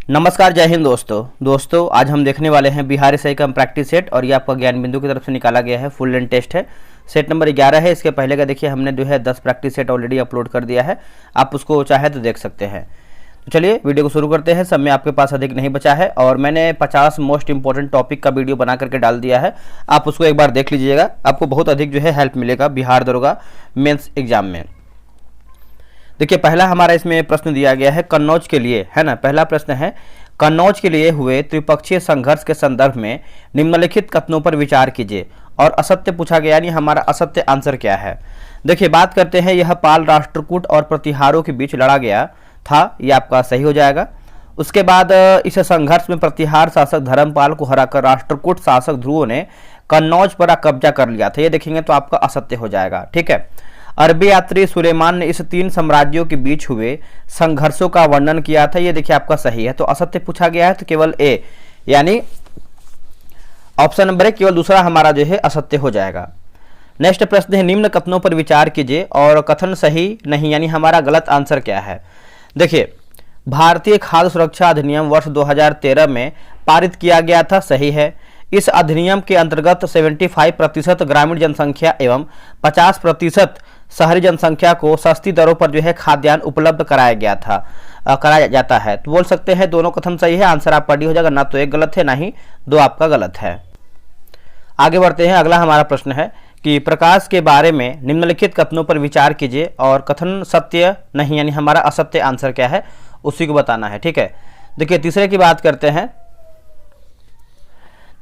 नमस्कार, जय हिंद दोस्तों आज हम देखने वाले हैं बिहार एसआई का प्रैक्टिस सेट और ये आपका ज्ञान बिंदु की तरफ से निकाला गया है। फुल लेंथ टेस्ट है, सेट नंबर 11 है। इसके पहले का देखिए हमने जो है 10 प्रैक्टिस सेट ऑलरेडी अपलोड कर दिया है, आप उसको चाहे तो देख सकते हैं। तो चलिए वीडियो को शुरू करते हैं। समय आपके पास अधिक नहीं बचा है और मैंने 50 मोस्ट इंपॉर्टेंट टॉपिक का वीडियो बना करके डाल दिया है, आप उसको एक बार देख लीजिएगा, आपको बहुत अधिक जो है हेल्प मिलेगा बिहार दरोगा मेंस एग्जाम में। देखिए पहला हमारा इसमें प्रश्न दिया गया है कन्नौज के लिए, है ना। पहला प्रश्न है कन्नौज के लिए हुए त्रिपक्षीय संघर्ष के संदर्भ में निम्नलिखित कथनों पर विचार कीजिए। और असत्य पूछा गया, यानी हमारा असत्य आंसर क्या है। देखिए बात करते हैं, यह पाल राष्ट्रकूट और प्रतिहारों के बीच लड़ा गया था, यह आपका सही हो जाएगा। उसके बाद इस संघर्ष में प्रतिहार शासक धर्मपाल को हराकर राष्ट्रकूट शासक ध्रुव ने कन्नौज पर कब्जा कर लिया था, ये देखेंगे तो आपका असत्य हो जाएगा। ठीक है। अरबी यात्री सुलेमान ने इस 3 साम्राज्यों के बीच हुए संघर्षों का वर्णन किया था, ये देखिए आपका सही है। तो असत्य पूछा गया है तो केवल ए, यानी ऑप्शन नंबर 1 केवल दूसरा हमारा जो है असत्य हो जाएगा। नेक्स्ट प्रश्न है निम्न कथनों पर विचार कीजिए और कथन सही नहीं, यानी हमारा गलत आंसर क्या है। देखिए भारतीय खाद्य सुरक्षा अधिनियम वर्ष 2013 में पारित किया गया था, सही है। इस अधिनियम के अंतर्गत 75% ग्रामीण जनसंख्या एवं 50% शहरी जनसंख्या को सस्ती दरों पर जो है खाद्यान्न उपलब्ध कराया जाता है। तो बोल सकते हैं दोनों कथन सही है, आंसर आपका डी हो जाएगा। ना तो एक गलत है, ना ही 2 आपका गलत है। आगे बढ़ते हैं, अगला हमारा प्रश्न है कि प्रकाश के बारे में निम्नलिखित कथनों पर विचार कीजिए और कथन सत्य नहीं, यानी हमारा असत्य आंसर क्या है उसी को बताना है। ठीक है। देखिए तीसरे की बात करते हैं।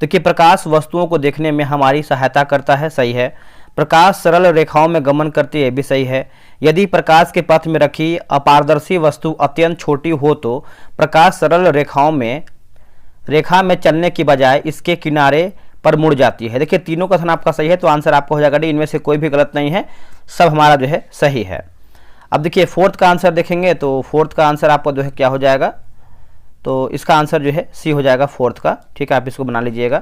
देखिए प्रकाश वस्तुओं को देखने में हमारी सहायता करता है, सही है। प्रकाश सरल रेखाओं में गमन करती है, भी सही है। यदि प्रकाश के पथ में रखी अपारदर्शी वस्तु अत्यंत छोटी हो तो प्रकाश सरल रेखा में चलने की बजाय इसके किनारे पर मुड़ जाती है। देखिए तीनों कथन आपका सही है, तो आंसर आपका हो जाएगा डी। इनमें से कोई भी गलत नहीं है, सब हमारा जो है सही है। अब देखिए फोर्थ का आंसर देखेंगे तो फोर्थ का आंसर आपका जो है क्या हो जाएगा, तो इसका आंसर जो है सी हो जाएगा फोर्थ का। ठीक है, आप इसको बना लीजिएगा।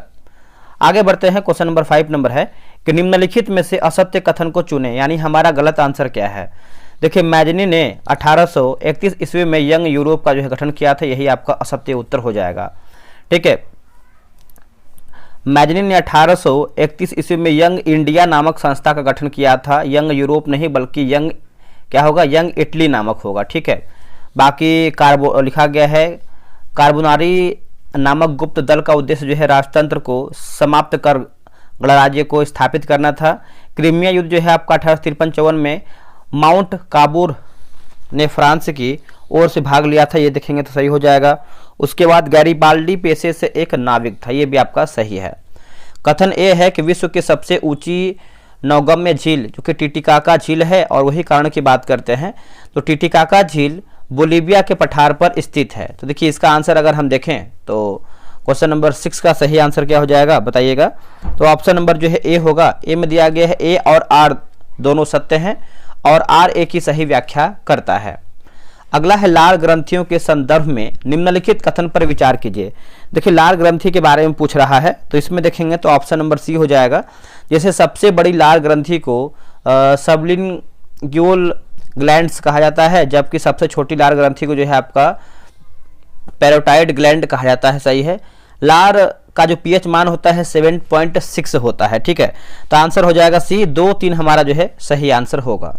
आगे बढ़ते हैं, क्वेश्चन नंबर 5 नंबर है कि निम्नलिखित में से असत्य कथन को चुने, यानी हमारा गलत आंसर क्या है। देखिए मैजनी ने 1831 ईस्वी में यंग यूरोप का जो है गठन किया था, यही आपका असत्य उत्तर हो जाएगा। ठीक है, मैजनी ने 1831 ईस्वी में यंग इंडिया नामक संस्था का गठन किया था। यंग यूरोप नहीं बल्कि यंग क्या होगा, यंग इटली नामक होगा। ठीक है। बाकी लिखा गया है कार्बोनारी नामक गुप्त दल का उद्देश्य जो है राजतंत्र को समाप्त कर गणराज्य को स्थापित करना था। क्रीमिया युद्ध जो है आपका 1853-54 में माउंट काबूर ने फ्रांस की ओर से भाग लिया था, ये देखेंगे तो सही हो जाएगा। उसके बाद गैरीबाल्डी पेशे से एक नाविक था, ये भी आपका सही है। कथन ए है कि विश्व की सबसे ऊंची नौगम्य झील जो कि टिटिकाका झील है, और वही कारण की बात करते हैं तो टिटिकाका झील बोलीविया के पठार पर स्थित है। तो देखिए इसका आंसर अगर हम देखें तो क्वेश्चन नंबर 6 का सही आंसर क्या हो जाएगा बताइएगा। तो ऑप्शन नंबर जो है ए होगा। ए में दिया गया है ए और आर दोनों सत्य हैं और आर ए की सही व्याख्या करता है। अगला है लाल ग्रंथियों के संदर्भ में निम्नलिखित कथन पर विचार कीजिए। देखिए लाल ग्रंथि के बारे में पूछ रहा है, तो इसमें देखेंगे तो ऑप्शन नंबर सी हो जाएगा। जैसे सबसे बड़ी लाल ग्रंथि को सबलिंगुअल ग्लैंड्स कहा जाता है, जबकि सबसे छोटी लाल ग्रंथि को जो है आपका पैरोटाइड ग्लैंड कहा जाता है, सही है। लार का जो पीएच मान होता है 7.6 होता है। ठीक है, तो आंसर हो जाएगा सी। 2, 3 हमारा जो है सही आंसर होगा।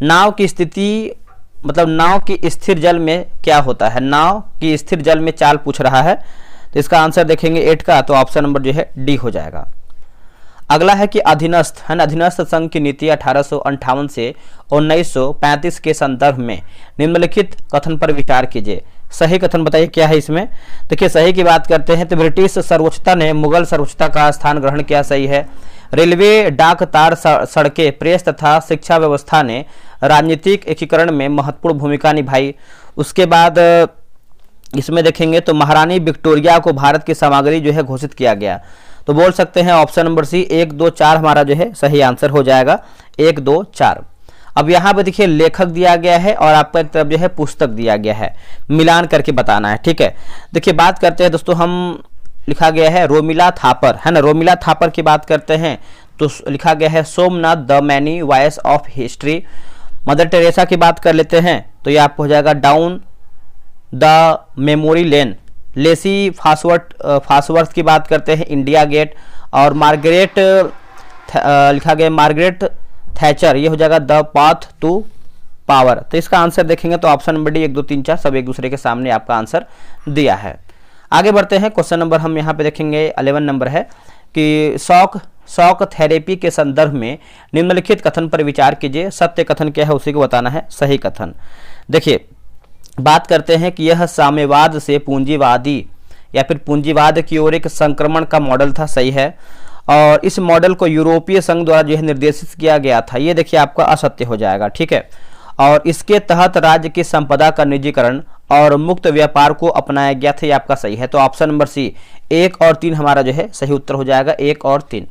नाव की स्थिति मतलब नाव की स्थिर जल में क्या होता है, नाव की स्थिर जल में चाल पूछ रहा है, तो इसका आंसर देखेंगे 8 का, तो ऑप्शन नंबर जो है डी हो जाएगा। अगला है कि अधीनस्थ है ना, अधीनस्थ संघ की नीति 1858 से 1935 के संदर्भ में निम्नलिखित कथन पर विचार कीजिए। सही कथन बताइए क्या है इसमें। देखिए सही की बात करते हैं तो ब्रिटिश सर्वोच्चता ने मुगल सर्वोच्चता का स्थान ग्रहण किया, सही है। रेलवे, डाक तार, सड़कें, प्रेस तथा शिक्षा व्यवस्था ने राजनीतिक एकीकरण में महत्वपूर्ण भूमिका निभाई। उसके बाद इसमें देखेंगे तो महारानी विक्टोरिया को भारत की सामग्री जो है घोषित किया गया। तो बोल सकते हैं ऑप्शन नंबर सी 1, 2, 4 हमारा जो है सही आंसर हो जाएगा। 1, 2, 4। अब यहाँ पे देखिए लेखक दिया गया है और आपका एक तरफ जो है पुस्तक दिया गया है, मिलान करके बताना है। ठीक है, देखिए बात करते हैं दोस्तों, हम लिखा गया है रोमिला थापर, है ना। रोमिला थापर की बात करते हैं तो लिखा गया है Somnath the many voice of history. Mother Teresa की बात कर लेते हैं तो ये आपको हो जाएगा डाउन द मेमोरी लेन, लेसी फास्वर्थ की बात करते हैं, इंडिया गेट, और मार्गरेट लिखा गया मार्गरेट थैचर, ये हो जाएगा द पाथ टू पावर। तो इसका आंसर देखेंगे तो ऑप्शन नंबर डी 1 2 3 4 सब एक दूसरे के सामने आपका आंसर दिया है। आगे बढ़ते हैं, क्वेश्चन नंबर हम यहाँ पे देखेंगे 11 नंबर है कि शॉक थेरेपी के संदर्भ में निम्नलिखित कथन पर विचार कीजिए। सत्य कथन क्या है उसी को बताना है, सही कथन। देखिए बात करते हैं कि यह साम्यवाद से पूंजीवादी या फिर पूंजीवाद की ओर एक संक्रमण का मॉडल था, सही है। और इस मॉडल को यूरोपीय संघ द्वारा जो है निर्देशित किया गया था, ये देखिए आपका असत्य हो जाएगा, ठीक है। और इसके तहत राज्य की संपदा का निजीकरण और मुक्त व्यापार को अपनाया गया था, ये आपका सही है। तो ऑप्शन नंबर सी 1 और 3 हमारा जो है सही उत्तर हो जाएगा, 1 और 3।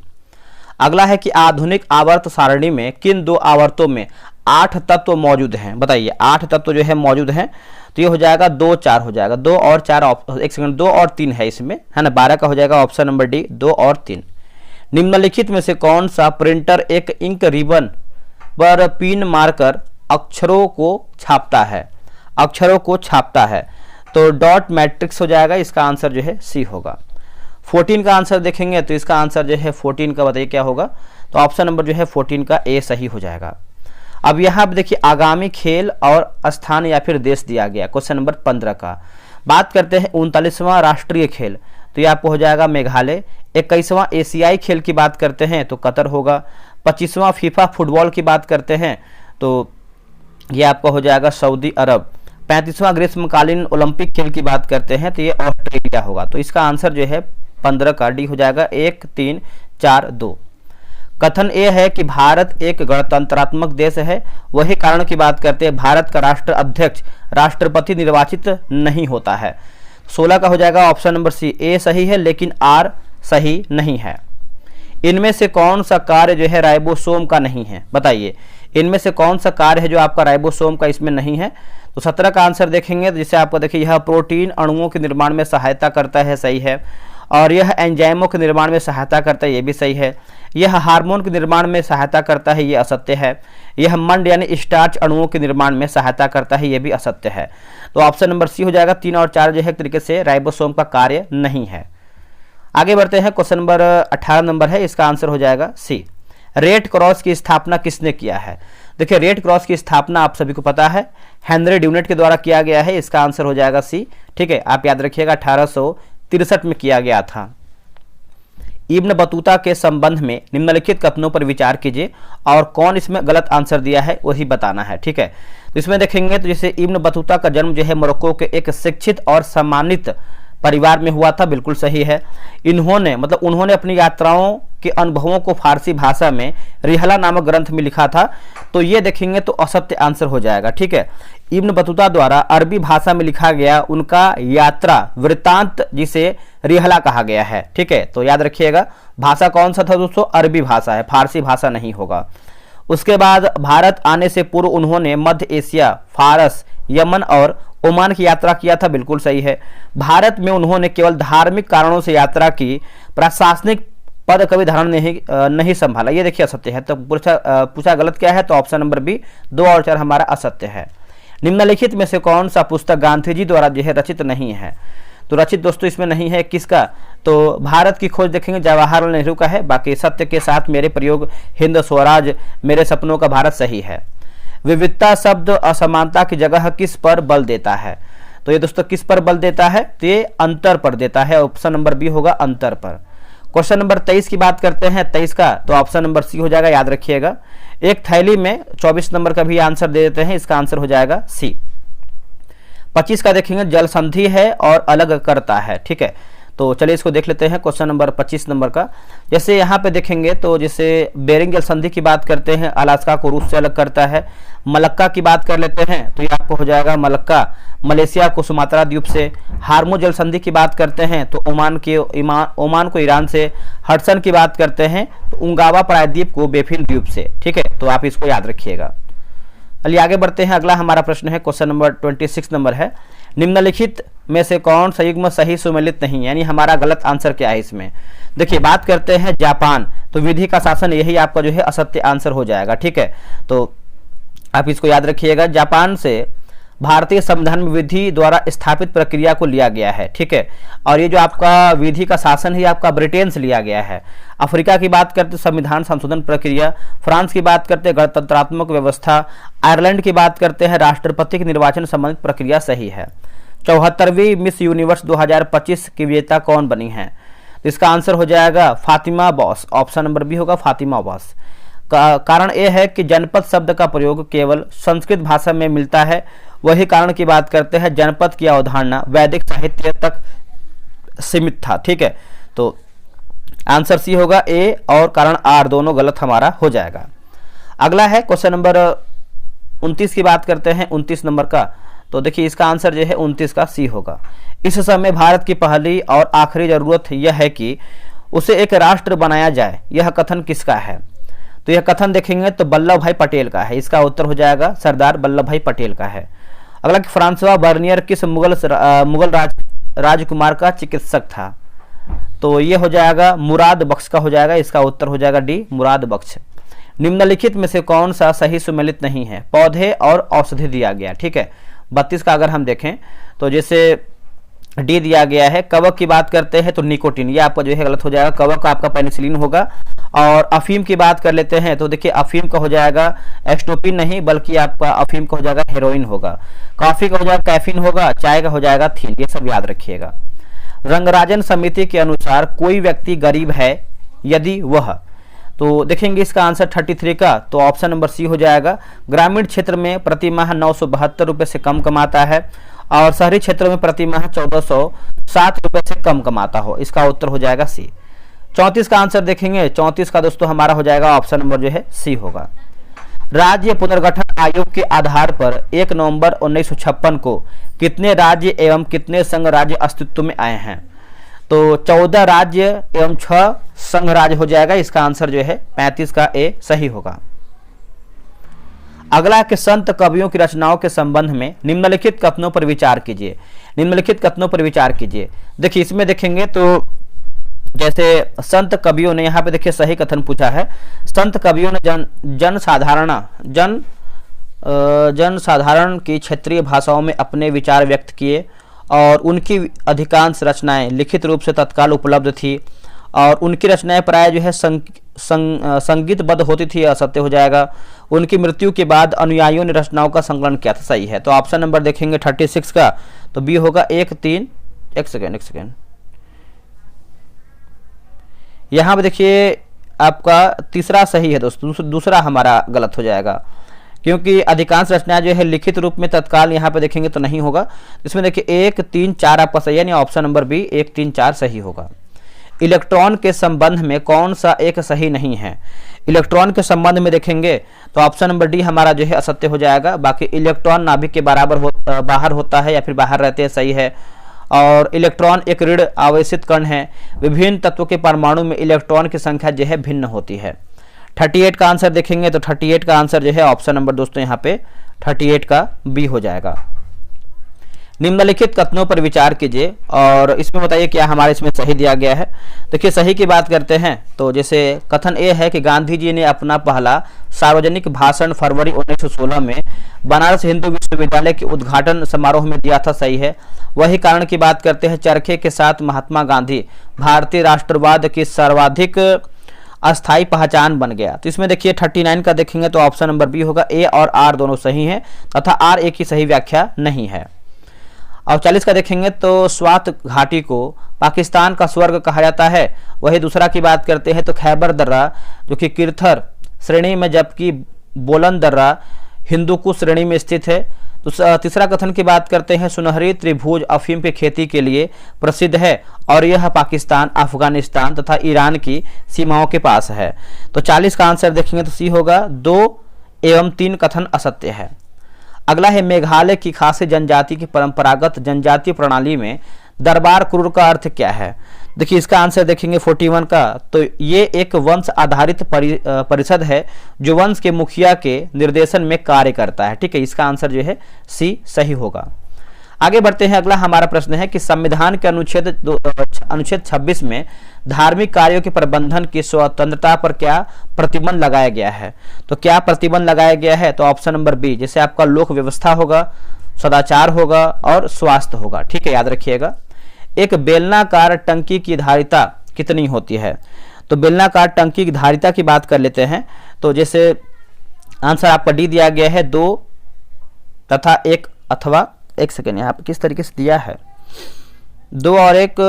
अगला है कि आधुनिक आवर्त सारणी में किन 2 आवर्तों में 8 तत्व मौजूद हैं, बताइए। 8 तत्व जो है मौजूद हैं, तो ये हो जाएगा 2 4 हो जाएगा, 2 और 4 एक सेकंड 2 और 3 है इसमें, है ना, 12 का हो जाएगा ऑप्शन नंबर डी 2 और 3। निम्नलिखित में से कौन सा प्रिंटर एक इंक रिबन पर पिन मारकर अक्षरों को छापता है, अक्षरों को छापता है? तो डॉट मैट्रिक्स हो जाएगा, इसका आंसर जो है सी होगा। 14 का आंसर देखेंगे तो इसका आंसर जो है 14 का बताइए क्या होगा, तो ऑप्शन नंबर जो है 14 का ए सही हो जाएगा। अब यहाँ पे देखिए आगामी खेल और स्थान या फिर देश दिया गया, क्वेश्चन नंबर 15 का। बात करते हैं 39वां राष्ट्रीय खेल, तो ये आपको हो जाएगा मेघालय। 21वां एशियाई खेल की बात करते हैं तो कतर होगा। 25वां फीफा फुटबॉल की बात करते हैं तो ये आपका हो जाएगा सऊदी अरब। 35वां ग्रीष्मकालीन ओलंपिक खेल की बात करते हैं तो ये ऑस्ट्रेलिया होगा। तो इसका आंसर जो है 15 का डी हो जाएगा, 1 3 4 2। कथन ए है कि भारत एक गणतंत्रात्मक देश है, वही कारण की बात करते हैं भारत का राष्ट्र अध्यक्ष राष्ट्रपति निर्वाचित नहीं होता है। 16 का हो जाएगा ऑप्शन नंबर सी ए सही है, लेकिन आर सही नहीं है। इनमें से कौन सा कार्य जो है राइबोसोम का नहीं है, बताइए। इनमें से कौन सा कार्य है जो आपका राइबोसोम का इसमें नहीं है? तो 17 का आंसर देखेंगे तो जिसे आपको देखिए यह प्रोटीन अणुओं के निर्माण में सहायता करता है, सही है। और यह एंजाइमों के निर्माण में सहायता करता है, ये भी सही है। यह हार्मोन के निर्माण में सहायता करता है, ये असत्य है। यह मंड यानी स्टार्च अणुओं के निर्माण में सहायता करता है, ये भी असत्य है। तो ऑप्शन नंबर सी हो जाएगा, 3 और 4 जो है एक तरीके से राइबोसोम का कार्य नहीं है। आगे बढ़ते हैं, क्वेश्चन नंबर 18 नंबर है, इसका आंसर हो जाएगा सी। रेड क्रॉस की स्थापना किसने किया है? देखिए रेड क्रॉस की स्थापना आप सभी को पता है हेनरी ड्यूनेट के द्वारा किया गया है, इसका आंसर हो जाएगा सी, ठीक है। आप याद रखिएगा 1863 में किया गया था। इब्न बतूता के संबंध में निम्नलिखित कथनों पर विचार कीजिए और कौन इसमें गलत आंसर दिया है वही बताना है, ठीक है। तो इसमें देखेंगे तो जैसे इब्न बतूता का जन्म जो है मोरक्को के एक शिक्षित और सम्मानित परिवार में हुआ था, बिल्कुल सही है। उन्होंने अपनी यात्राओं के अनुभवों को फारसी भाषा में रिहला नामक ग्रंथ में लिखा था, तो ये देखेंगे तो असत्य आंसर हो जाएगा, ठीक है। इब्न बतूता द्वारा अरबी भाषा में लिखा गया उनका यात्रा वृत्तांत जिसे रिहला कहा गया है, ठीक है। तो याद रखिएगा भाषा कौन सा था दोस्तों, अरबी भाषा है, फारसी भाषा नहीं होगा। उसके बाद भारत आने से पूर्व उन्होंने मध्य एशिया, फारस, यमन और ओमान की यात्रा किया था, बिल्कुल सही है। भारत में उन्होंने केवल धार्मिक कारणों से यात्रा की, प्रशासनिक पद कभी धारण नहीं संभाला, ये देखिए असत्य है। तो पूछा गलत क्या है, तो ऑप्शन नंबर बी 2 और 4 हमारा असत्य है। निम्नलिखित में से कौन सा पुस्तक गांधी जी द्वारा जो है रचित नहीं है? तो रचित दोस्तों इसमें नहीं है, किसका? तो भारत की खोज देखेंगे जवाहरलाल नेहरू का है। बाकी सत्य के साथ मेरे प्रयोग, हिंद स्वराज, मेरे सपनों का भारत सही है। विविधता शब्द असमानता की जगह किस पर बल देता है? तो ये दोस्तों किस पर बल देता है? तो ये अंतर पर देता है, ऑप्शन नंबर बी होगा अंतर पर। क्वेश्चन नंबर 23 की बात करते हैं, 23 का, तो ऑप्शन नंबर सी हो जाएगा, याद रखिएगा। एक थैली में 24 नंबर का भी आंसर दे देते हैं, इसका आंसर हो जाएगा सी। 25 का देखेंगे जल संधि है और अलग करता है, ठीक है। तो चलिए इसको देख लेते हैं, क्वेश्चन नंबर 25 नंबर का। जैसे यहाँ पे देखेंगे तो जैसे बेरिंग जल संधि की बात करते हैं, अलास्का को रूस से अलग करता है। मलक्का की बात कर लेते हैं तो ये आपको हो जाएगा मलक्का मलेशिया को सुमात्रा द्वीप से। हार्मो जल संधि की बात करते हैं तो ओमान को ईरान से। हडसन की बात करते हैं तो उंगावा प्रायद्वीप को बेफिन द्वीप से, ठीक है। तो आप इसको याद रखिएगा। चलिए आगे बढ़ते हैं, अगला हमारा प्रश्न है क्वेश्चन नंबर 26 नंबर है। निम्नलिखित में से कौन संयुग्म सही सुमेलित नहीं, यानी हमारा गलत आंसर क्या है इसमें? देखिए बात करते हैं जापान, तो विधि का शासन यही आपका जो है असत्य आंसर हो जाएगा, ठीक है। तो आप इसको याद रखिएगा। जापान से भारतीय संविधान में विधि द्वारा स्थापित प्रक्रिया को लिया गया है, ठीक है। और ये जो आपका विधि का शासन है आपका ब्रिटेन से लिया गया है। अफ्रीका की बात करते संविधान संशोधन प्रक्रिया, फ्रांस की बात करते हैं गणतंत्रात्मक व्यवस्था, आयरलैंड की बात करते हैं राष्ट्रपति के निर्वाचन संबंधित प्रक्रिया सही है। 74वीं मिस यूनिवर्स 2025 की विजेता कौन बनी है? तो इसका आंसर हो जाएगा Fatima Bose, option number B होगा फातिमा बॉस। कारण यह है कि जनपद शब्द का प्रयोग केवल संस्कृत भाषा में मिलता है। वही कारण की बात करते हैं जनपद की अवधारणा वैदिक साहित्य तक सीमित था, ठीक है। तो आंसर सी होगा ए और कारण आर दोनों गलत हमारा हो जाएगा। अगला है क्वेश्चन नंबर 29 की बात करते हैं, 29 नंबर का। तो देखिए इसका आंसर जो है 29 का सी होगा। इस समय भारत की पहली और आखिरी जरूरत यह है कि उसे एक राष्ट्र बनाया जाए, यह कथन किसका है? तो यह कथन देखेंगे तो वल्लभ भाई पटेल का है। इसका उत्तर हो जाएगा सरदार वल्लभ भाई पटेल का है। अगला कि फ्रांसवा बर्नियर किस मुगल राजकुमार का चिकित्सक था? तो ये हो जाएगा मुराद बख्श का हो जाएगा। इसका उत्तर हो जाएगा डी मुराद बख्श। निम्नलिखित में से कौन सा सही सुमेलित नहीं है? पौधे और औषधि दिया गया, ठीक है। 32 का अगर हम देखें तो जैसे डी दिया गया है। कवक की बात करते हैं तो निकोटिन, ये आपका जो है गलत हो जाएगा। कवक का आपका पेनिसिलिन होगा। और अफीम की बात कर लेते हैं तो देखिए अफीम का हो जाएगा एस्टोपिन नहीं बल्कि आपका अफीम का हो जाएगा हेरोइन होगा। कॉफी का हो जाएगा कैफीन होगा। चाय का हो जाएगा थीन। ये सब याद रखिएगा। रंगराजन समिति के अनुसार कोई व्यक्ति गरीब है यदि वह, तो देखेंगे इसका आंसर 33 का, तो ऑप्शन नंबर सी हो जाएगा। ग्रामीण क्षेत्र में प्रति माह 972 रुपये से कम कमाता है और शहरी क्षेत्रों में प्रति माह 1407 रुपये से कम कमाता हो। इसका उत्तर हो जाएगा सी। 34 का आंसर देखेंगे। 34 का दोस्तों हमारा हो जाएगा ऑप्शन नंबर जो है सी होगा। राज्य पुनर्गठन आयोग के आधार पर 1 नवंबर 1956 को कितने राज्य एवं कितने संघ राज्य अस्तित्व में आए हैं? तो 14 राज्य एवं 6 संघ राज्य हो जाएगा। इसका आंसर जो है 35 का ए सही होगा। अगला के संत कवियों की रचनाओं के संबंध में निम्नलिखित कथनों पर विचार कीजिए। निम्नलिखित कथनों पर विचार कीजिए। देखिए इसमें देखेंगे तो जैसे संत कवियों ने, यहाँ पे देखिए सही कथन पूछा है। संत कवियों ने जन साधारण की क्षेत्रीय भाषाओं में अपने विचार व्यक्त किए और उनकी अधिकांश रचनाएं लिखित रूप से तत्काल उपलब्ध थी और उनकी रचनाएं प्राय जो है संगीतबद्ध होती थी। असत्य हो जाएगा। उनकी मृत्यु के बाद अनुयायियों ने रचनाओं का संकलन किया था। सही है। तो ऑप्शन नंबर देखेंगे 36 का, तो बी होगा 1 सेकेंड। यहाँ पे देखिए आपका तीसरा सही है दोस्तों, दूसरा हमारा गलत हो जाएगा क्योंकि अधिकांश रचनाएं जो है लिखित रूप में तत्काल यहाँ पे देखेंगे तो नहीं होगा। इसमें देखिए 1, 3, 4 आपका सही है, यानी ऑप्शन नंबर बी 1, 3, 4 सही होगा। इलेक्ट्रॉन के संबंध में कौन सा एक सही नहीं है? इलेक्ट्रॉन के संबंध में देखेंगे तो ऑप्शन नंबर डी हमारा जो है असत्य हो जाएगा। बाकी इलेक्ट्रॉन नाभिक के बराबर बाहर होता है या फिर बाहर रहते हैं, सही है। और इलेक्ट्रॉन एक ऋण आवेशित कण है। विभिन्न तत्वों के परमाणु में इलेक्ट्रॉन की संख्या जो है भिन्न होती है। 38 का आंसर देखेंगे तो 38 का आंसर जो है ऑप्शन नंबर दोस्तों यहाँ पे 38 का बी हो जाएगा। निम्नलिखित कथनों पर विचार कीजिए और इसमें बताइए क्या हमारे इसमें सही दिया गया है। देखिए सही की बात करते हैं तो जैसे कथन ए है कि गांधी जी ने अपना पहला सार्वजनिक भाषण फरवरी 1916 में बनारस हिंदू विश्वविद्यालय के उद्घाटन समारोह में दिया था। सही है। वही कारण की बात करते हैं चरखे के साथ महात्मा गांधी भारतीय राष्ट्रवाद की सर्वाधिक अस्थाई पहचान बन गया। तो इसमें देखिए 39 का देखेंगे तो ऑप्शन नंबर बी होगा। ए और आर दोनों सही हैं तथा आर एक ही सही व्याख्या नहीं है। और 40 का देखेंगे तो स्वात घाटी को पाकिस्तान का स्वर्ग कहा जाता है। वही दूसरा की बात करते हैं तो खैबर दर्रा जो कि किरथर श्रेणी में जबकि बोलन दर्रा हिंदुकुश श्रेणी में स्थित है। तो तीसरा कथन की बात करते हैं सुनहरी त्रिभुज अफीम की खेती के लिए प्रसिद्ध है और यह पाकिस्तान, अफगानिस्तान तथा ईरान की सीमाओं के पास है। तो 40 का आंसर देखेंगे तो सी होगा। 2 एवं 3 कथन असत्य है। अगला है मेघालय की खासी जनजाति की परंपरागत जनजातीय प्रणाली में दरबार क्रूर का अर्थ क्या है? देखिए इसका आंसर देखेंगे 41 का, तो ये एक वंश आधारित परिषद है जो वंश के मुखिया के निर्देशन में कार्य करता है। ठीक है, इसका आंसर जो है सी सही होगा। आगे बढ़ते हैं। अगला हमारा प्रश्न है कि संविधान के अनुच्छेद 26 में धार्मिक कार्यों के प्रबंधन की स्वतंत्रता पर क्या प्रतिबंध लगाया गया है? तो क्या प्रतिबंध लगाया गया है? तो ऑप्शन नंबर बी, जैसे आपका लोक व्यवस्था होगा, सदाचार होगा और स्वास्थ्य होगा। ठीक है, याद रखिएगा। एक बेलनाकार टंकी की धारिता कितनी होती है? तो बेलनाकार टंकी की धारिता की बात कर लेते हैं। तो जैसे आंसर आपका डी दिया गया है 2 तथा 1, अथवा 1 सेकेंड, यहाँ पर किस तरीके से दिया है 2 और 1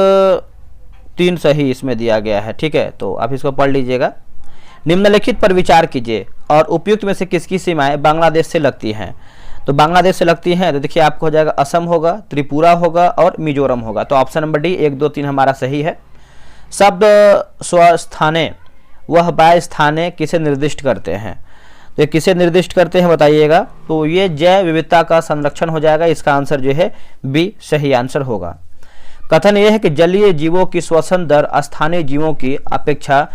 3 सही इसमें दिया गया है। ठीक है, तो आप इसको पढ़ लीजिएगा। निम्नलिखित पर विचार कीजिए और उपयुक्त में से किसकी सीमाएं बांग्लादेश से लगती हैं? तो बांग्लादेश से लगती हैं तो देखिए आपको हो जाएगा असम होगा, त्रिपुरा होगा और मिजोरम होगा। तो ऑप्शन नंबर डी 1 2 3 हमारा सही है। शब्द स्वस्थाने वह बाह्य स्थाने किसे निर्दिष्ट करते हैं? तो ये किसे निर्दिष्ट करते हैं बताइएगा। तो ये जैव विविधता का संरक्षण हो जाएगा। इसका आंसर जो है बी सही आंसर होगा। कथन यह है कि जलीय जीवों की श्वसन दर स्थानीय जीवों की अपेक्षा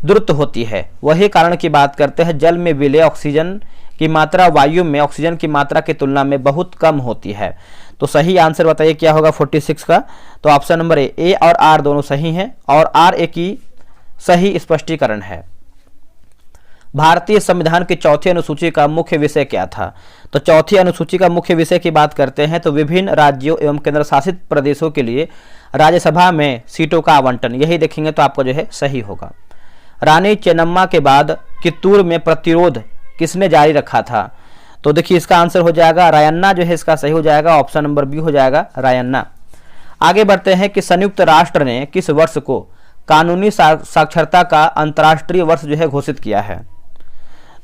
द्रुत होती है। वही कारण की बात करते हैं। जल में विलय ऑक्सीजन की मात्रा वायु में ऑक्सीजन की मात्रा की तुलना में बहुत कम होती है। तो सही आंसर बताइए क्या होगा 46 का। तो ऑप्शन नंबर ए और आर दोनों सही हैं और आर ए की सही स्पष्टीकरण है। भारतीय संविधान की चौथी अनुसूची का मुख्य विषय क्या था? तो चौथी अनुसूची का मुख्य विषय की बात करते हैं तो विभिन्न राज्यों एवं केंद्र शासित प्रदेशों के लिए राज्यसभा में सीटों का आवंटन, यही देखेंगे तो आपको जो है सही होगा। रानी चेन्नम्मा के बाद कित्तूर में प्रतिरोध किसने जारी रखा था? तो देखिए इसका आंसर हो जाएगा रायन्ना, जो है इसका सही हो जाएगा। ऑप्शन नंबर बी हो जाएगा रायन्ना। आगे बढ़ते हैं कि संयुक्त राष्ट्र ने किस वर्ष को कानूनी साक्षरता का अंतर्राष्ट्रीय वर्ष जो है घोषित किया है?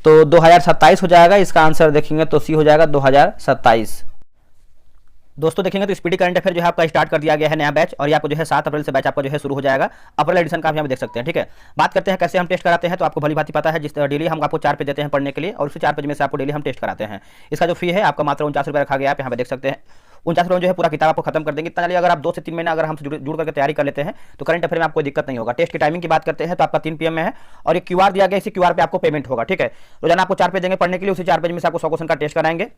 तो 2027 हो जाएगा। इसका आंसर देखेंगे तो सी हो जाएगा 2027। दोस्तों देखेंगे तो स्पीडी करंट अफेयर जो है आपका स्टार्ट कर दिया गया है नया बैच, और ये आपको जो है 7 अप्रैल से बैच आपका जो है शुरू हो जाएगा। अप्रैल एडिशन का आप यहाँ पे देख सकते हैं। ठीक है, बात करते हैं कैसे हम टेस्ट कराते हैं। तो आपको भली भांति पता है, जिस डेली हम आपको 4 पेज देते हैं पढ़ने के लिए, और उसी 4 पेज में से आपको डेली हम टेस्ट कराते हैं। इसका जो फी है आपका मात्र 49 रुपये रखा गया है। आप यहाँ पे देख सकते हैं 49 रुपये जो है पूरा किताब आपको खत्म कर देंगे। इतना चलिए अगर आप 2 से 3 महीना अगर हमसे जुड़ करके तैयारी कर लेते हैं तो करंट अफेयर में आपको दिक्कत नहीं होगा। टेस्ट की टाइमिंग की बात करते हैं तो आपका 3 PM में है, और एक QR दिया गया, इसी QR पे आपको पेमेंट होगा। ठीक है, रोजाना आपको 4 पेज देंगे पढ़ने के लिए, उसी 4 पेज में से आपको 100 क्वेश्चन का टेस्ट कराएंगे।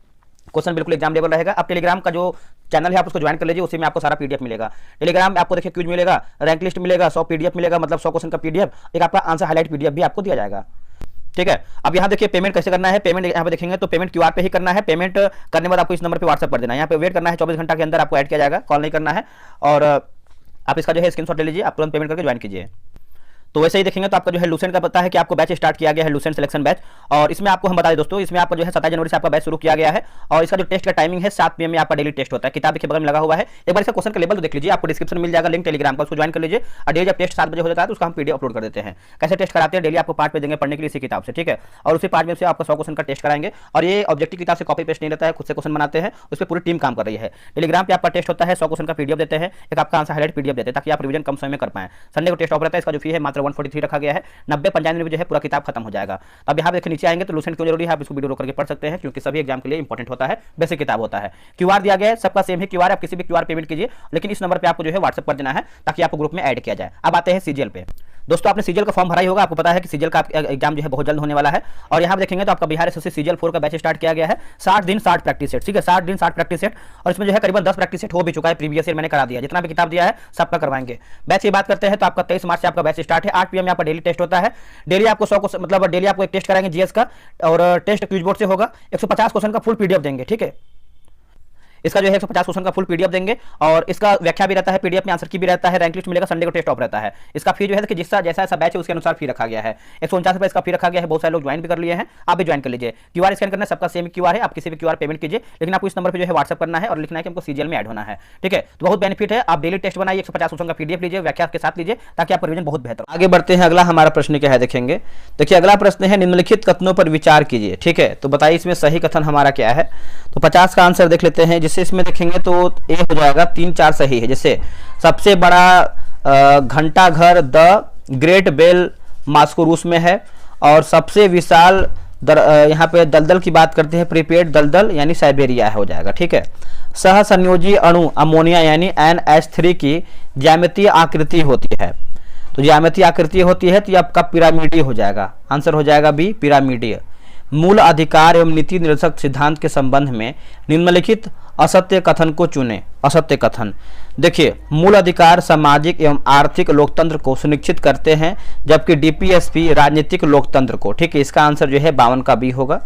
क्वेश्चन बिल्कुल एग्जाम लेवल रहेगा। आप टेलीग्राम का जो चैनल है आप उसको ज्वाइन कर लीजिए, उसी में आपको सारा PDF मिलेगा। टेलीग्राम में आपको देखिए क्विज मिलेगा, रैंक लिस्ट मिलेगा, 100 PDF मिलेगा, मतलब 100 क्वेश्चन का PDF, एक आपका आंसर हाईलाइट PDF भी आपको दिया जाएगा। ठीक है, अब यहाँ देखिए पेमेंट कैसे करना है। पेमेंट यहाँ पे देखेंगे तो पेमेंट QR पे ही करना है। पेमेंट करने के बाद आपको इस नंबर पे WhatsApp कर देना है। यहाँ पे वेट करना है, 24 घंटा के अंदर आपको ऐड किया जाएगा, कॉल नहीं करना है। और आप इसका जो है स्क्रीनशॉट ले लीजिए, आप तुरंत पेमेंट करके ज्वाइन कीजिए। तो वैसे ही देखेंगे तो आपका जो है लूसेंट का पता है कि आपको बैच स्टार्ट किया गया है, लूसेंट सिलेक्शन बैच। और इसमें आपको हम बता दें दोस्तों, इसमें आपका जो है 27 जनवरी से आपका बैच शुरू किया गया है, और इसका जो टेस्ट का टाइमिंग है 7 PM में आपका डेली टेस्ट होता है। किताब के बगल में लगा हुआ है, एक बार इसका क्वेश्चन का लेवल तो देख लीजिए, आपको डिस्क्रिप्शन मिल जाएगा लिंक टेलीग्राम का, उसको ज्वाइन कर लीजिए। और डेली जब टेस्ट 7 बजे हो जाता है तो उसका हम PDF अपलोड कर देते हैं। कैसे टेस्ट कराते हैं, डेली आपको 5 पेज देंगे पढ़ने के लिए इसी किताब से। ठीक है, और उसी 5 में से आपका 100 क्वेश्चन का टेस्ट कराएंगे। और ये ऑब्जेक्टिव किताब से कॉपी पेस्ट नहीं रहता है, खुद से क्वेश्चन बनाते हैं, उस पर पूरी टीम काम कर रही है। टेलीग्राम पे आपका टेस्ट होता है, 100 क्वेश्चन का PDF देते हैं, एक आपका आंसर हाईलाइट PDF देते हैं, ताकि आप रिवीजन कम समय में कर पाएं। संडे को टेस्ट ऑफ रहता है, इसका जो फी है मात्र 143 रखा गया है। 90-95 में जो है पूरा किताब खत्म हो जाएगा। अब यहाँ देखिए नीचे आएंगे तो लूसेंट क्यों जरूरी है, आप इसको वीडियो रोक करके पढ़ सकते हैं, क्योंकि सभी एग्जाम के लिए इंपॉर्टेंट होता है, बेसिक किताब होता है। QR दिया गया है, सबका सेम है QR, आप किसी भी QR पेमेंट कीजिए, लेकिन इस नंबर पे आपको जो है WhatsApp कर देना है, ताकि आपको ग्रुप में ऐड किया जाए। अब आते हैं CGL पे। दोस्तों आपने CGL का फॉर्म भरा ही होगा, आपको पता है कि CGL का एग्जाम जो है बहुत जल्द होने वाला है। और यहाँ देखेंगे तो आपका बिहार SSC CGL 4 का बैच स्टार्ट किया गया है। 60 दिन 60 प्रैक्टिस सेट। ठीक है, 60 दिन 60 प्रैक्टिस सेट, और इसमें जो है करीबन 10 प्रैक्टिस सेट हो भी चुका है। प्रीवियस ईयर मैंने करा दिया, जितना भी किताब दिया है सबका करवाएंगे। बैच की बात करते हैं तो आपका 23 मार्च से आपका बैच स्टार्ट है। 8 PM में आपका डेली टेस्ट होता है। डेली आपको 100 मतलब डेली आपको एक टेस्ट कराएंगे GS का, और टेस्ट क्विज बोर्ड से होगा। 150 क्वेश्चन का फुल PDF देंगे। ठीक है, इसका जो है 150 क्वेश्चन का फुल PDF देंगे, और इसका व्याख्या भी रहता है, PDF में आंसर की भी रहता है, रैंक लिस्ट मिलेगा, संडे को टेस्ट ऑफ रहता है। इसका फी जो है कि जिसका जैसा ऐसा बैच है उसके अनुसार फी रखा गया है। 149 रुपये इसका फी रखा गया है। बहुत सारे लोग ज्वाइन भी कर लिए हैं, आप भी ज्वाइन कर लीजिए। QR स्कैन करना, सबका सेम QR है, आप किसी भी QR पेमेंट कीजिए, लेकिन आपको इस नंबर पर जो है WhatsApp करना है और लिखना है कि हमको CGL में ऐड होना है। ठीक है, तो बहुत बेनिफिट है। आप डेली टेस्ट बनाइए, 150 क्वेश्चन का PDF लीजिए, व्याख्या के साथ लीजिए, ताकि आपका रिवीजन बहुत बेहतर। आगे बढ़ते हैं, अगला हमारा प्रश्न क्या है देखेंगे। देखिए अगला प्रश्न है, निम्नलिखित कथनों पर विचार कीजिए। ठीक है, तो बताइए इसमें सही कथन हमारा क्या है। तो 50 का आंसर देख लेते हैं, जिससे इसमें देखेंगे तो ए हो जाएगा, 3-4 सही है। जैसे सबसे बड़ा घंटा घर द ग्रेट बेल मॉस्को रूस में है, और सबसे विशाल यहाँ पे दलदल की बात करते हैं, प्रीपेड दलदल यानी साइबेरिया है, हो जाएगा। ठीक है, सह संयोजी अणु अमोनिया यानी NH3 की ज्यामितीय आकृति होती है। तो ज्यामितीय आकृति होती है तो ये आपका पिरामिडीय हो जाएगा। आंसर हो जाएगा बी पिरामिडीय। मूल अधिकार एवं नीति निरसक सिद्धांत के संबंध में निम्नलिखित असत्य कथन को चुने। असत्य कथन देखिए, मूल अधिकार सामाजिक एवं आर्थिक लोकतंत्र को सुनिश्चित करते हैं, जबकि DPSP राजनीतिक लोकतंत्र को। ठीक है, इसका आंसर जो है 52 का बी होगा।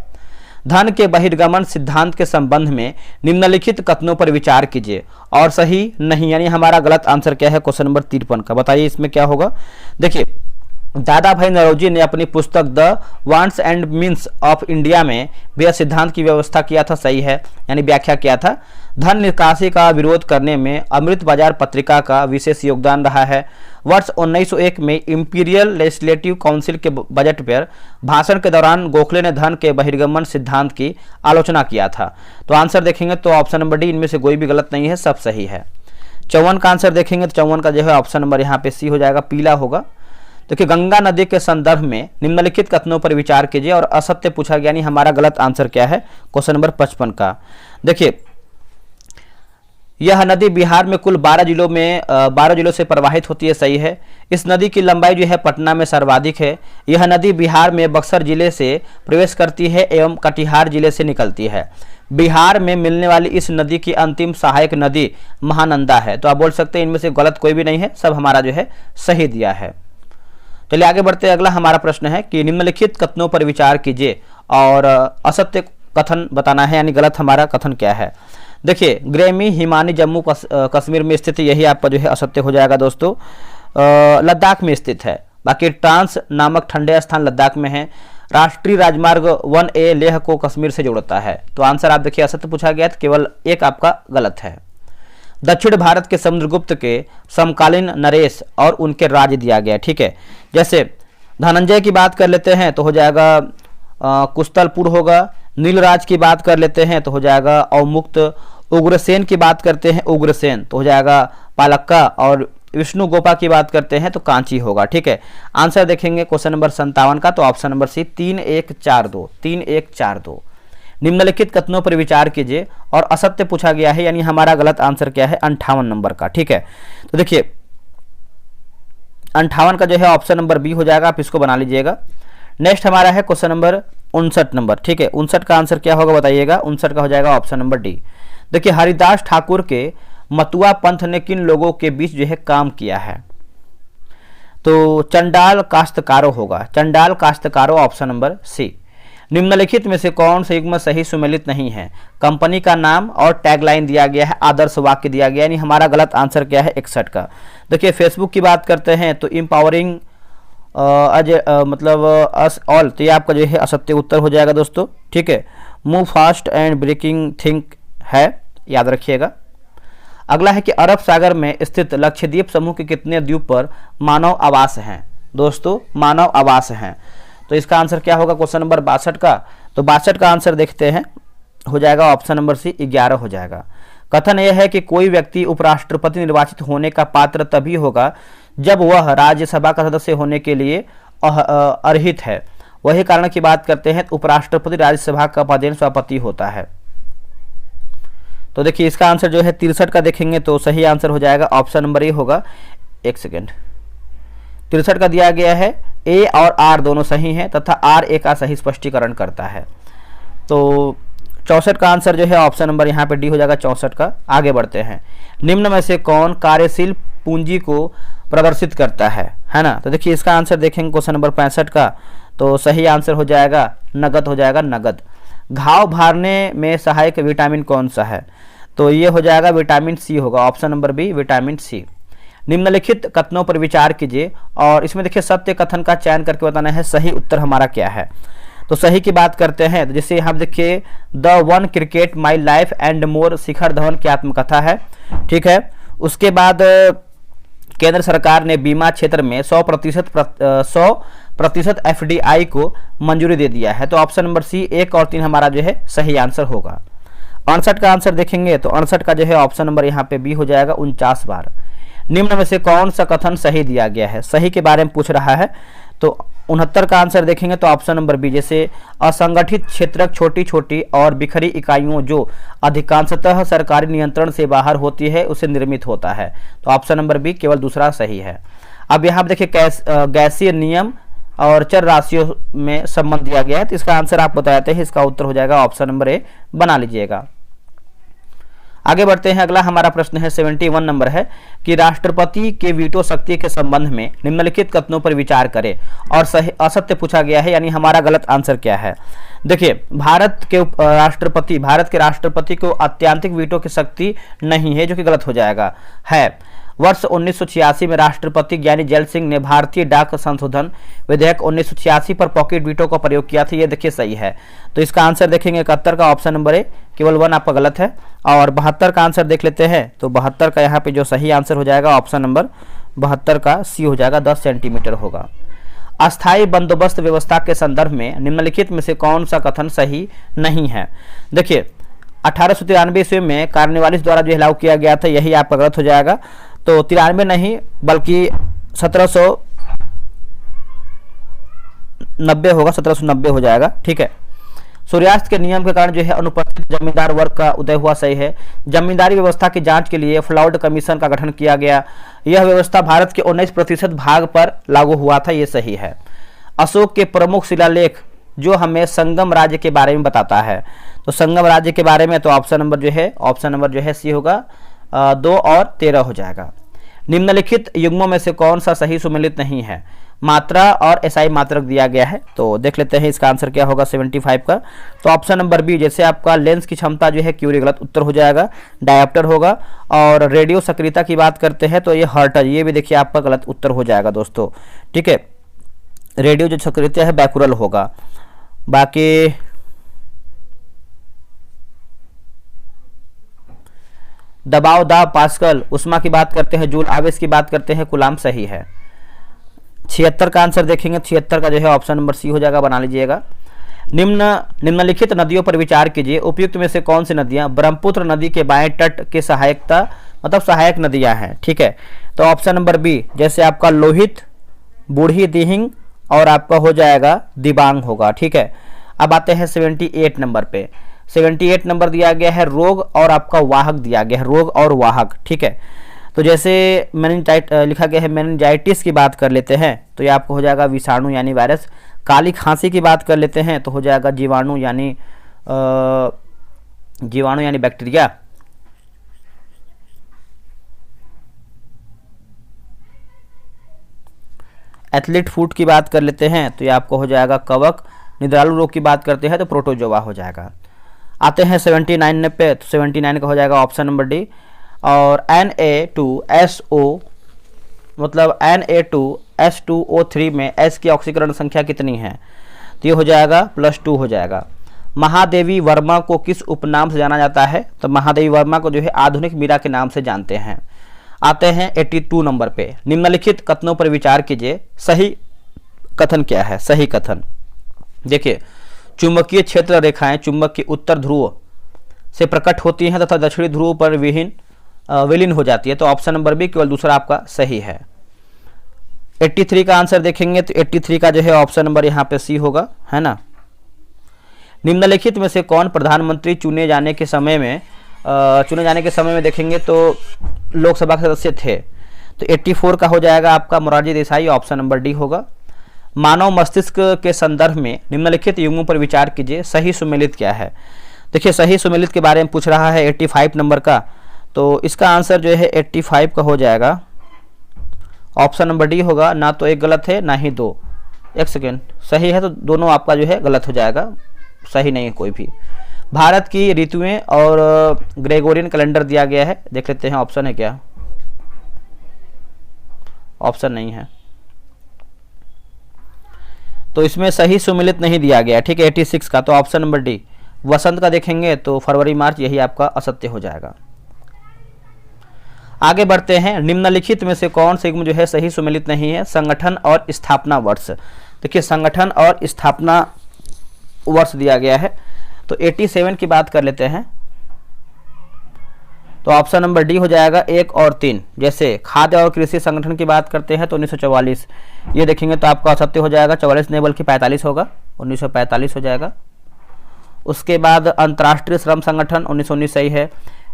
धन के बहिर्गमन सिद्धांत के संबंध में निम्नलिखित कथनों पर विचार कीजिए और सही नहीं, यानी हमारा गलत आंसर क्या है क्वेश्चन नंबर 53 का। बताइए इसमें क्या होगा। देखिए, दादा भाई नौरोजी ने अपनी पुस्तक the wants and means of India में भी यह सिद्धांत की व्यवस्था किया था, सही है, यानी व्याख्या किया था। धन निकासी का विरोध करने में अमृत बाजार पत्रिका का विशेष योगदान रहा है। वर्ष 1901 में इंपीरियल लेजिस्लेटिव काउंसिल के बजट पर भाषण के दौरान गोखले ने धन के बहिर्गमन सिद्धांत की आलोचना किया था। तो आंसर देखेंगे तो ऑप्शन नंबर डी, इनमें से कोई भी गलत नहीं है, सब सही है। 54 का आंसर देखेंगे तो 54 का जो है ऑप्शन नंबर यहाँ पे सी हो जाएगा, पीला होगा। देखिए, गंगा नदी के संदर्भ में निम्नलिखित कथनों पर विचार कीजिए और असत्य पूछा गया, यानी हमारा गलत आंसर क्या है क्वेश्चन नंबर 55 का। देखिए, यह नदी बिहार में कुल 12 जिलों से प्रवाहित होती है, सही है। इस नदी की लंबाई जो है पटना में सर्वाधिक है। यह नदी बिहार में बक्सर जिले से प्रवेश करती है एवं कटिहार जिले से निकलती है। बिहार में मिलने वाली इस नदी की अंतिम सहायक नदी महानंदा है। तो आप बोल सकते हैं इनमें से गलत कोई भी नहीं है, सब हमारा जो है सही दिया है। चलिए आगे बढ़ते हैं। अगला हमारा प्रश्न है कि निम्नलिखित कथनों पर विचार कीजिए और असत्य कथन बताना है, यानी गलत हमारा कथन क्या है। देखिए, ग्रेमी हिमानी जम्मू कश्मीर में स्थित, यही आपका जो है असत्य हो जाएगा दोस्तों। लद्दाख में स्थित है। बाकी ट्रांस नामक ठंडे स्थान लद्दाख में है। राष्ट्रीय राजमार्ग 1A लेह को कश्मीर से जोड़ता है। तो आंसर आप देखिए असत्य पूछा गया, तो केवल एक आपका गलत है। दक्षिण भारत के समुद्रगुप्त के समकालीन नरेश और उनके राज्य दिया गया, ठीक है। जैसे धनंजय की बात कर लेते हैं तो हो जाएगा कुस्तलपुर होगा। नीलराज की बात कर लेते हैं तो हो जाएगा अवमुक्त। उग्रसेन की बात करते हैं उग्रसेन तो हो जाएगा पालक्का। और विष्णु गोपा की बात करते हैं तो कांची होगा, ठीक है। आंसर देखेंगे क्वेश्चन नंबर 57 का, तो ऑप्शन नंबर सी 3142। निम्नलिखित कथनों पर विचार कीजिए और असत्य पूछा गया है, यानी हमारा गलत आंसर क्या है 58 नंबर का, ठीक है। तो देखिए 58 का जो है ऑप्शन नंबर बी हो जाएगा, आप इसको बना लीजिएगा। नेक्स्ट हमारा है क्वेश्चन नंबर 59 नंबर, ठीक है। 59 का आंसर क्या होगा बताइएगा। 59 का हो जाएगा ऑप्शन नंबर डी। देखिए, हरिदास ठाकुर के मतुआ पंथ ने किन लोगों के बीच जो है काम किया है। तो चंडाल काश्तकारों होगा, चंडाल काश्तकारों, ऑप्शन नंबर सी। निम्नलिखित में से कौन सा युग्म सही सुमेलित नहीं है। कंपनी का नाम और टैगलाइन दिया गया है, आदर्श वाक्य दिया गया, यानी हमारा गलत आंसर क्या है 61 का। देखिए, फेसबुक की बात करते हैं तो एम्पावरिंग मतलब अस ऑल, तो ये आपका जो है असत्य उत्तर हो जाएगा दोस्तों, ठीक है। Move fast and breaking things है, याद रखिएगा। अगला है कि अरब सागर में स्थित लक्षद्वीप समूह के कितने द्वीप पर मानव आवास हैं। दोस्तों, मानव आवास हैं, तो इसका आंसर क्या होगा क्वेश्चन नंबर 62 का। तो 62 का आंसर देखते हैं, हो जाएगा ऑप्शन नंबर सी 11 हो जाएगा। कथन यह है कि कोई व्यक्ति उपराष्ट्रपति निर्वाचित होने का पात्र तभी होगा जब वह राज्यसभा का सदस्य होने के लिए अर्हित है। वही कारण की बात करते हैं, उपराष्ट्रपति राज्यसभा का पदेन सभापति होता है। तो देखिए इसका आंसर जो है 63 का देखेंगे तो सही आंसर हो जाएगा ऑप्शन नंबर ए होगा। एक सेकेंड, 63 का दिया गया है, ए और आर दोनों सही हैं तथा आर ए का सही स्पष्टीकरण करता है। तो 64 का आंसर जो है ऑप्शन नंबर यहाँ पे डी हो जाएगा 64 का। आगे बढ़ते हैं। निम्न में से कौन कार्यशील पूंजी को प्रदर्शित करता है ना। तो देखिए इसका आंसर देखेंगे क्वेश्चन नंबर 65 का, तो सही आंसर हो जाएगा नगद हो जाएगा, नगद। घाव भरने में सहायक विटामिन कौन सा है। तो ये हो जाएगा विटामिन सी होगा, option number B vitamin C. निम्नलिखित कथनों पर विचार कीजिए और इसमें देखिए सत्य कथन का चयन करके बताना है सही उत्तर हमारा क्या है। तो सही की बात करते हैं तो जैसे हम देखिए the one cricket my life and more Shikhar Dhawan की आत्मकथा है, ठीक है। उसके बाद केंद्र सरकार ने बीमा क्षेत्र में 100% एफडीआई को मंजूरी दे दिया है। तो ऑप्शन नंबर सी 1 और 3 हमारा जो है सही आंसर होगा। 68 का आंसर देखेंगे तो 68 का जो है ऑप्शन नंबर यहाँ पे बी हो जाएगा 49 बार। निम्न में से कौन सा कथन सही दिया गया है, सही के बारे में पूछ रहा है। तो 69 का आंसर देखेंगे तो ऑप्शन नंबर बी, जैसे असंगठित क्षेत्रक छोटी छोटी और बिखरी इकाइयों जो अधिकांशतः सरकारी नियंत्रण से बाहर होती है उसे निर्मित होता है। तो ऑप्शन नंबर बी केवल दूसरा सही है। अब यहाँ देखिए गैसीय नियम और चर राशियों में संबंध दिया गया है, तो इसका आंसर आप बताते हैं, इसका उत्तर हो जाएगा ऑप्शन नंबर ए, बना लीजिएगा। आगे बढ़ते हैं, अगला हमारा प्रश्न है 71 नंबर है कि राष्ट्रपति के वीटो शक्ति के संबंध में निम्नलिखित कथनों पर विचार करें और सही असत्य पूछा गया है, यानी हमारा गलत आंसर क्या है। देखिए, भारत के राष्ट्रपति को अत्यंतिक वीटो की शक्ति नहीं है, जो कि गलत हो जाएगा। है वर्ष 1986 में राष्ट्रपति ज्ञानी जैल सिंह ने भारतीय डाक संशोधन विधेयक 1986 पर पॉकेट वीटो का प्रयोग किया था, ये देखिए सही है। तो इसका आंसर देखेंगे 71 का, ऑप्शन नंबर ए, केवल 1 आपका गलत है। और 72 का आंसर देख लेते हैं, तो 72 का यहाँ पे जो सही आंसर हो जाएगा ऑप्शन नंबर 72 का सी हो जाएगा, 10 सेंटीमीटर होगा। अस्थायी बंदोबस्त व्यवस्था के संदर्भ में निम्नलिखित में से कौन सा कथन सही नहीं है। देखिए, 1893 ईस्वी में कार्नवालिस द्वारा जो लागू किया गया था, यही आपका गलत हो जाएगा। तो 93 नहीं बल्कि 1790 होगा, 1790 हो जाएगा, ठीक है। सूर्यास्त के नियम के कारण जो है अनुपस्थित जमींदार वर्ग का उदय हुआ, सही है। जमींदारी व्यवस्था की जांच के लिए फ्लॉड कमीशन का गठन किया गया, यह व्यवस्था भारत के 19% भाग पर लागू हुआ था, ये सही है। अशोक के प्रमुख शिलालेख जो हमें संगम राज्य के बारे में बताता है, तो संगम राज्य के बारे में तो ऑप्शन नंबर जो है सी होगा, 2 और 13 हो जाएगा। निम्नलिखित युग्मों में से कौन सा सही सुमेलित नहीं है। मात्रा और एसआई मात्रक दिया गया है, तो देख लेते हैं इसका आंसर क्या होगा 75 का। तो ऑप्शन नंबर बी, जैसे आपका लेंस की क्षमता जो है क्यूरी, गलत उत्तर हो जाएगा, डायोप्टर होगा। और रेडियो सक्रियता की बात करते हैं तो ये हर्टज, ये भी देखिए आपका गलत उत्तर हो जाएगा दोस्तों, ठीक है। रेडियो जो सक्रियता है बैकुरल होगा। बाकी दबाव, दाब, पास्कल, उष्मा की बात करते हैं, जूल, आवेश की बात करते हैं, कूलाम, सही है। 76 का आंसर देखेंगे, 76 का जो है ऑप्शन नंबर सी हो जाएगा, बना लीजिएगा। निम्नलिखित नदियों पर विचार कीजिए, उपयुक्त में से कौन सी नदियां ब्रह्मपुत्र नदी के बाएं तट के सहायक नदियां हैं, ठीक है। तो ऑप्शन नंबर बी, जैसे आपका लोहित, बूढ़ी दिहिंग और आपका हो जाएगा दिबांग होगा, ठीक है। अब आते हैं 78 नंबर पे। 78 नंबर दिया गया है रोग और आपका वाहक दिया गया है, रोग और वाहक, ठीक है। तो जैसे लिखा गया है मेनिंजाइटिस की बात कर लेते हैं, तो ये आपको हो जाएगा विषाणु यानी वायरस। काली खांसी की बात कर लेते हैं तो हो जाएगा जीवाणु यानी बैक्टीरिया। एथलीट फुट की बात कर लेते हैं तो ये आपको हो जाएगा कवक। निद्रालु रोग की बात करते हैं तो प्रोटोजोआ हो जाएगा। आते हैं 79 पे, तो 79 का हो जाएगा ऑप्शन नंबर डी। और Na2SO मतलब Na2S2O3 में S की ऑक्सीकरण संख्या कितनी है, तो ये हो जाएगा +2 हो जाएगा। महादेवी वर्मा को किस उपनाम से जाना जाता है, तो महादेवी वर्मा को जो है आधुनिक मीरा के नाम से जानते हैं। आते हैं 82 नंबर पे। निम्नलिखित कथनों पर विचार कीजिए, सही कथन क्या है। सही कथन देखिए, चुंबकीय क्षेत्र रेखाएं चुंबक के उत्तर ध्रुव से प्रकट होती हैं तथा दक्षिणी ध्रुव पर विलीन हो जाती है, तो ऑप्शन नंबर बी केवल दूसरा आपका सही है। 83 का आंसर देखेंगे तो 83 का जो है ऑप्शन नंबर यहाँ पे सी होगा, है ना। निम्नलिखित में से कौन प्रधानमंत्री चुने जाने के समय में देखेंगे तो लोकसभा के सदस्य थे, तो 84 का हो जाएगा आपका Morarji Desai, option number D होगा। मानव मस्तिष्क के संदर्भ में निम्नलिखित युग्मों पर विचार कीजिए, सही सुमेलित क्या है। देखिए, सही सुमेलित के बारे में पूछ रहा है 85 नंबर का, तो इसका आंसर जो है 85 का हो जाएगा, ऑप्शन नंबर डी होगा। ना तो एक गलत है ना ही दो, एक सेकेंड, सही है तो दोनों आपका जो है गलत हो जाएगा, सही नहीं है कोई भी। भारत की ऋतुएं और ग्रेगोरियन कैलेंडर दिया गया है, देख लेते हैं ऑप्शन है क्या, ऑप्शन नहीं है, तो इसमें सही सुमेलित नहीं दिया गया, ठीक है। 86 का तो ऑप्शन नंबर डी। वसंत का देखेंगे तो फरवरी मार्च, यही आपका असत्य हो जाएगा। आगे बढ़ते हैं। निम्नलिखित में से कौन से युग्म जो है सही सुमेलित नहीं है। संगठन और स्थापना वर्ष, देखिए संगठन और स्थापना वर्ष दिया गया है, तो 87 की बात कर लेते हैं, तो ऑप्शन नंबर डी हो जाएगा 1 और 3। जैसे खाद्य और कृषि संगठन की बात करते हैं तो 1944, ये देखेंगे तो आपका असत्य हो जाएगा, 44 नहीं बल्कि 45 होगा, 1945 हो जाएगा। उसके बाद अंतर्राष्ट्रीय श्रम संगठन 1919 सही है।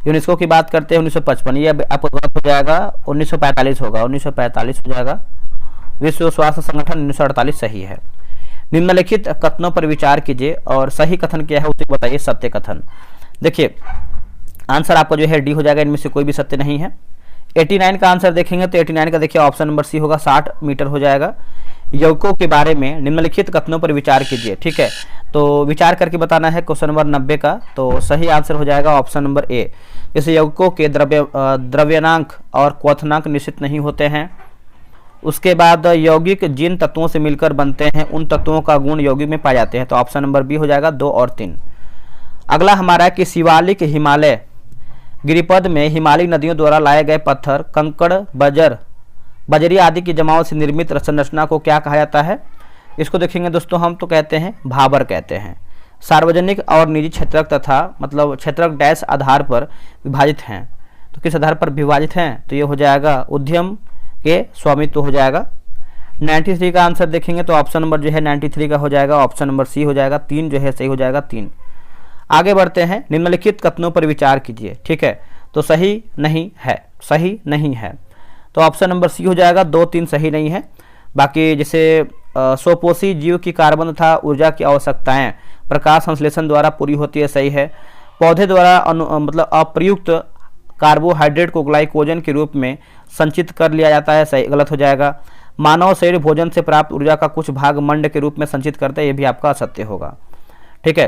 यूनेस्को की बात करते हैं 1955, ये आपको गलत हो जाएगा, 1945 होगा, 1945 हो जाएगा। विश्व स्वास्थ्य संगठन 1948 सही है। निम्नलिखित कथनों पर विचार कीजिए और सही कथन क्या है उसे बताइए, सत्य कथन। देखिए, आंसर आपका जो है डी हो जाएगा, इनमें से कोई भी सत्य नहीं है। 89 का आंसर देखेंगे तो 89 का देखिए ऑप्शन नंबर सी होगा, 60 मीटर हो जाएगा। यौगिकों के बारे में निम्नलिखित कथनों पर विचार कीजिए, ठीक है, तो विचार करके बताना है क्वेश्चन नंबर 90 का। तो सही आंसर हो जाएगा ऑप्शन नंबर ए। जैसे यौगिकों के द्रव्यनांक और क्वथनांक निश्चित नहीं होते हैं। उसके बाद यौगिक जिन तत्वों से मिलकर बनते हैं उन तत्वों का गुण यौगिक में पाए जाते हैं, तो ऑप्शन नंबर बी हो जाएगा, 2 और 3। अगला हमारा है कि शिवालिक हिमालय गिरिपद में हिमालयी नदियों द्वारा लाए गए पत्थर, कंकड़, बजरी आदि की जमाव से निर्मित संरचना को क्या कहा जाता है? इसको देखेंगे दोस्तों, हम तो कहते हैं भाबर कहते हैं। सार्वजनिक और निजी क्षेत्रक तथा मतलब क्षेत्रक डैश आधार पर विभाजित हैं, तो किस आधार पर विभाजित हैं? तो ये हो जाएगा उद्यम के स्वामित्व हो जाएगा। 93 का आंसर देखेंगे तो ऑप्शन नंबर जो है 93 का हो जाएगा, ऑप्शन नंबर सी हो जाएगा। 3 जो है सही हो जाएगा, 3। आगे बढ़ते हैं, निम्नलिखित कथनों पर विचार कीजिए, ठीक है, तो सही नहीं है, सही नहीं है, तो ऑप्शन नंबर सी हो जाएगा। 2, 3 सही नहीं है। बाकी जैसे स्वपोषी जीव की कार्बन तथा ऊर्जा की आवश्यकताएं प्रकाश संश्लेषण द्वारा पूरी होती है, सही है। पौधे द्वारा मतलब अप्रयुक्त कार्बोहाइड्रेट को ग्लाइकोजन के रूप में संचित कर लिया जाता है, सही गलत हो जाएगा। मानव शरीर भोजन से प्राप्त ऊर्जा का कुछ भाग मंड के रूप में संचित करता है, ये भी आपका असत्य होगा, ठीक है।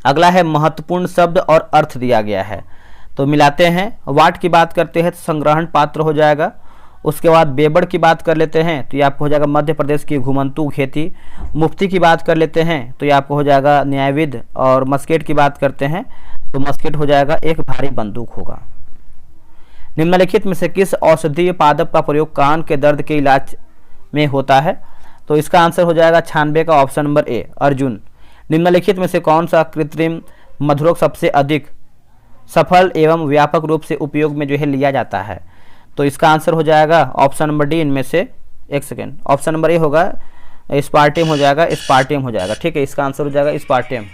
अगला है महत्वपूर्ण शब्द और अर्थ दिया गया है, तो मिलाते हैं। वाट की बात करते हैं तो संग्रहण पात्र हो जाएगा। उसके बाद बेबड़ की बात कर लेते हैं तो ये आपको हो जाएगा मध्य प्रदेश की घुमंतू खेती। मुफ्ती की बात कर लेते हैं तो ये आपको हो जाएगा न्यायविद। और मस्केट की बात करते हैं तो मस्केट हो जाएगा एक भारी बंदूक होगा। निम्नलिखित में से किस औषधीय पादप का प्रयोग कान के दर्द के इलाज में होता है? तो इसका आंसर हो जाएगा 96 का ऑप्शन नंबर ए, अर्जुन। निम्नलिखित में से कौन सा कृत्रिम मधुरोग सबसे अधिक सफल एवं व्यापक रूप से उपयोग में जो है लिया जाता है? तो इसका आंसर हो जाएगा ऑप्शन नंबर डी, इनमें से एक सेकेंड, ऑप्शन नंबर ए होगा, स्पार्टियम हो जाएगा, स्पार्टियम हो जाएगा, ठीक है, इसका आंसर हो जाएगा स्पार्टियम।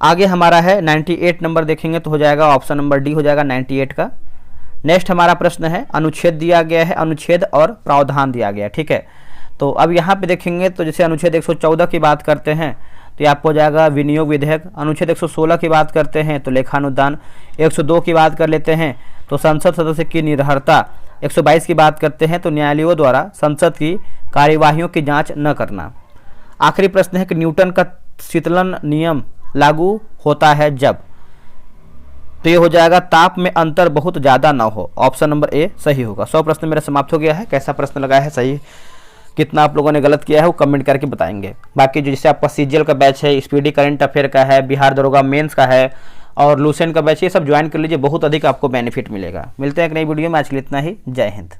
आगे हमारा है 98 नंबर देखेंगे तो हो जाएगा ऑप्शन नंबर डी हो जाएगा 98 का। नेक्स्ट हमारा प्रश्न है, अनुच्छेद दिया गया है, अनुच्छेद और प्रावधान दिया गया है, ठीक है। तो अब यहाँ पे देखेंगे तो जैसे अनुच्छेद 114 की बात करते हैं तो ये आपको हो जाएगा विनियोग विधेयक। अनुच्छेद 116 की बात करते हैं तो लेखानुदान। 102 की बात कर लेते हैं तो संसद सदस्य की निरर्हता। 122 की बात करते हैं तो न्यायालयों द्वारा संसद की कार्यवाहियों की जांच न करना। आखिरी प्रश्न है कि न्यूटन का शीतलन नियम लागू होता है जब? तो ये हो जाएगा ताप में अंतर बहुत ज़्यादा ना हो, ऑप्शन नंबर ए सही होगा। 100 प्रश्न मेरा समाप्त हो गया है। कैसा प्रश्न लगा है, सही कितना आप लोगों ने गलत किया है वो कमेंट करके बताएंगे। बाकी जो जैसे आपका सीजीएल का बैच है, स्पीडी करंट अफेयर का है, बिहार दरोगा मेंस का है और लूसेंट का बैच, ये सब ज्वाइन कर लीजिए, बहुत अधिक आपको बेनिफिट मिलेगा। मिलते हैं एक नई वीडियो में, आज के लिए इतना ही। जय हिंद।